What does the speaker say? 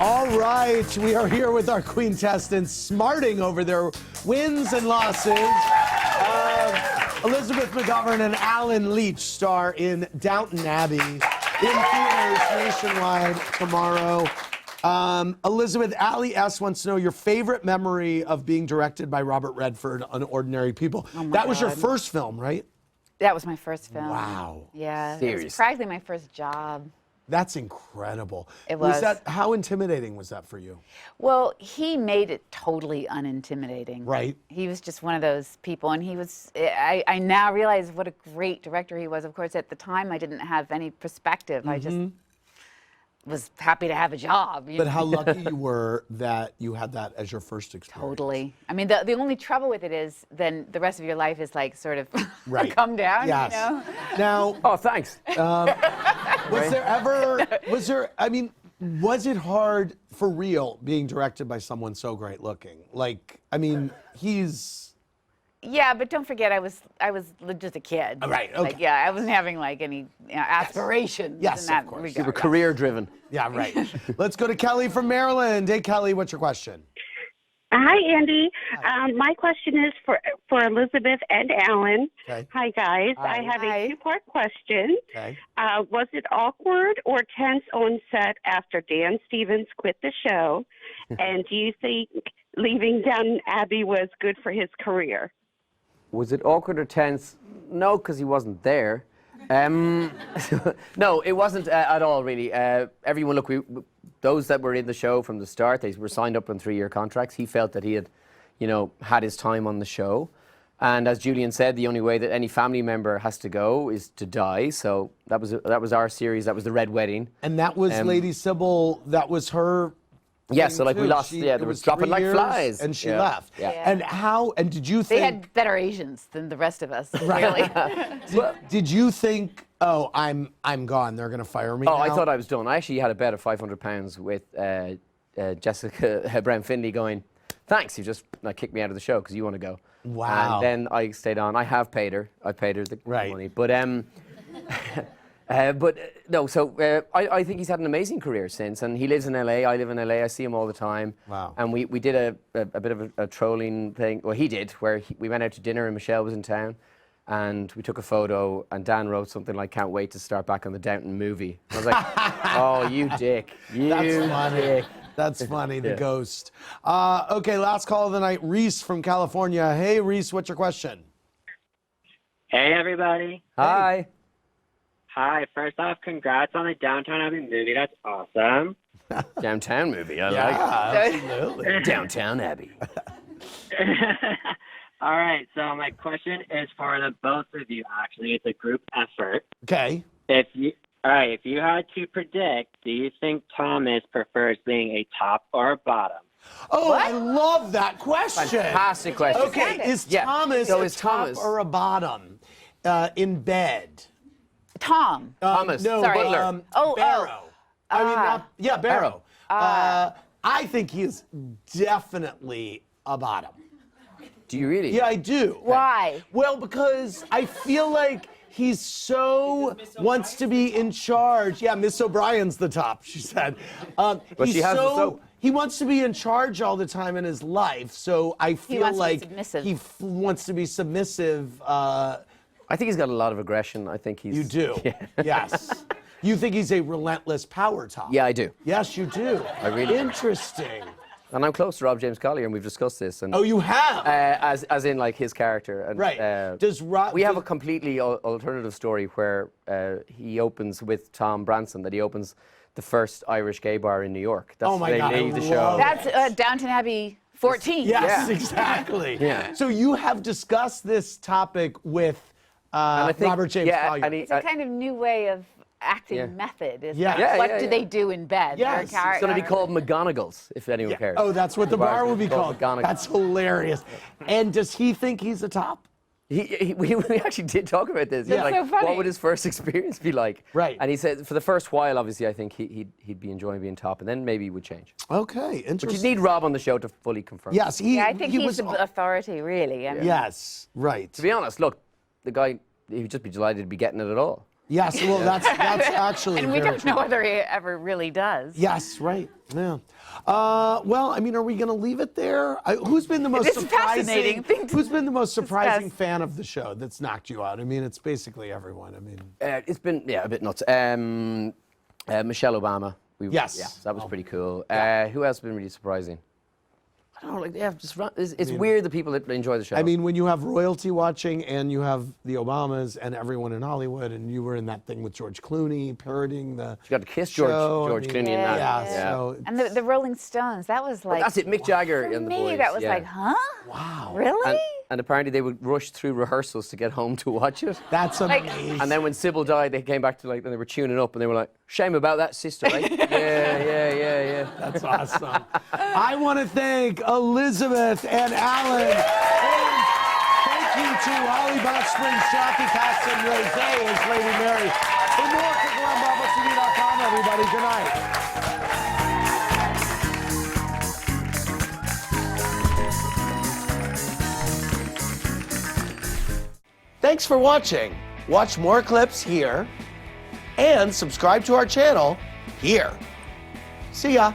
All right, we are here with our quintessence, smarting over their wins and losses. Elizabeth McGovern and Allen Leech star in Downton Abbey in theaters nationwide tomorrow. Elizabeth, Allie S. wants to know your favorite memory of being directed by Robert Redford on Ordinary People. Oh my that was your God. first film, right? That was my first film. Wow. Yeah. It Serious. was practically my first job. That's incredible. It was. How intimidating was that for you? Well, he made it totally unintimidating. Right. He was just one of those people, and he was, I now realize what a great director he was. Of course, at the time, I didn't have any perspective. I just was happy to have a job. But how lucky you were that you had that as your first experience. Totally. I mean, the only trouble with it is then the rest of your life is like sort of Right. come down, Yes. you know? Now, Oh, thanks. was it hard for real being directed by someone so great looking? Like, I mean, he's... Yeah, but don't forget, I was just a kid. Right, okay. Like, yeah, I wasn't having like any aspirations Yes, in that of course. regard. Super career driven. Yeah, right. Let's go to Kelly from Maryland. Hey, Kelly, what's your question? Hi, Andy. My question is for Elizabeth and Alan. Okay. Hi, guys. Hi. I have Hi. a two-part question. Okay. Was it awkward or tense on set after Dan Stevens quit the show? And do you think leaving Downton Abbey was good for his career? Was it awkward or tense? No, because he wasn't there. No, it wasn't at all, really. Everyone, look, those that were in the show from the start, they were signed up on 3-year contracts. He felt that he had, had his time on the show. And as Julian said, the only way that any family member has to go is to die. So that was our series. That was the Red Wedding. And that was Lady Sybil, that was her... Yes, so like we too. lost, She- there it was was dropping 3 like years, flies. and she Yeah. left. Yeah. Yeah. And did you They think... had better agents than the rest of us, really. Did you think, oh, I'm gone, they're going to fire me Oh, now? I thought I was done. I actually had a bet of £500 with Jessica Brown Finley going, thanks, you just kicked me out of the show because you want to go. Wow. And then I stayed on. I have paid her. I paid her the Right. money. But no, so I think he's had an amazing career since, and he lives in LA. I live in LA. I see him all the time. Wow. And we did a bit of a trolling thing. Well, he did, where we went out to dinner and Michelle was in town, and we took a photo. And Dan wrote something like, "Can't wait to start back on the Downton movie." I was like, "Oh, you dick! You That's funny. dick!" That's funny, the Yeah. ghost. Okay, last call of the night, Reese from California. Hey, Reese, what's your question? Hey, everybody. Hi. Hi. First off, congrats on the Downton Abbey movie. That's awesome. Downtown movie. I Absolutely. like it. Downtown Abbey. All right. So my question is for the both of you, actually. It's a group effort. Okay. If you had to predict, do you think Thomas prefers being a top or a bottom? Oh, I love that question. Fantastic question. Okay, is Yeah. Thomas So a is top Thomas. or a bottom in bed? Tom. Thomas. No, Sorry. Barrow. I mean, Barrow. I think he's definitely a bottom. Do you really? Yeah, I do. Why? Well, because I feel like he's so wants to be in charge. Yeah, Miss O'Brien's the top, she said. But He's she has the soap. he wants to be in charge all the time in his life. So I feel wants to be like submissive. he wants to be submissive. I think he's got a lot of aggression. I think he's. You do. Yeah. Yes. You think he's a relentless power top? Yeah, I do. Yes, you do. I really do. Interesting. And I'm close to Rob James Collier, and we've discussed this. And Oh, you have? as in like his character. And, Right. Does Rob? we have a completely alternative story where he opens with Tom Branson. That he opens the first Irish gay bar in New York. That's Oh my God, name I the show. love That's Downton Abbey 14. Yes, Yeah. exactly. Yeah. So you have discussed this topic with And I think- Robert James yeah, Collier. and he- It's a kind of new way of acting Yeah. method. Is Yeah. like, Yeah, what yeah, do yeah. they do in bed? Yes. Their It's It's going to be character. called McGonagall's, if anyone cares. Oh, that's what the bar will be called. McGonagall. That's hilarious. And does he think he's a top? We actually did talk about this. That's Like, so funny. what would his first experience be like? Right. And he said for the first while, obviously, I think he'd be enjoying being top, and then maybe he would change. Okay, But interesting. you need Rob on the show to fully confirm. Yes, Yeah, I think he he's was. the authority, really. I mean, Yes, right. To be honest, look, the guy, he'd just be delighted to be getting it at all. Yes, well, that's actually And we very don't true. know whether he ever really does. Yes, right. Yeah. Well, I mean, are we going to leave it there? Who's been the most This is surprising? fascinating thing to Who's been the most surprising discuss. fan of the show that's knocked you out? I mean, it's basically everyone. I mean, It's been a bit nuts. Michelle Obama. Yes. Yeah, that was pretty cool. Who else has been really surprising? I don't know. Like, yeah, it's weird that people that enjoy the show. I mean, when you have royalty watching and you have the Obamas and everyone in Hollywood, and you were in that thing with George Clooney parroting the. you got to kiss George show, Clooney in that. Yeah. So And the Rolling Stones, that was like. That's it. Mick Jagger For and the me, boys. that was yeah. like, huh? wow. Really? And apparently they would rush through rehearsals to get home to watch it. That's Like- amazing. And then when Sybil died, they came back to and they were tuning up and they were like, shame about that, sister, right? yeah. That's awesome. I want to thank Elizabeth and Alan. And thank you to Holly Box Springs, Jackie Caston, Rose, as Lady Mary. For more, click on BravoTV.com, everybody. Good night. Thanks for watching. Watch more clips here and subscribe to our channel here. See ya.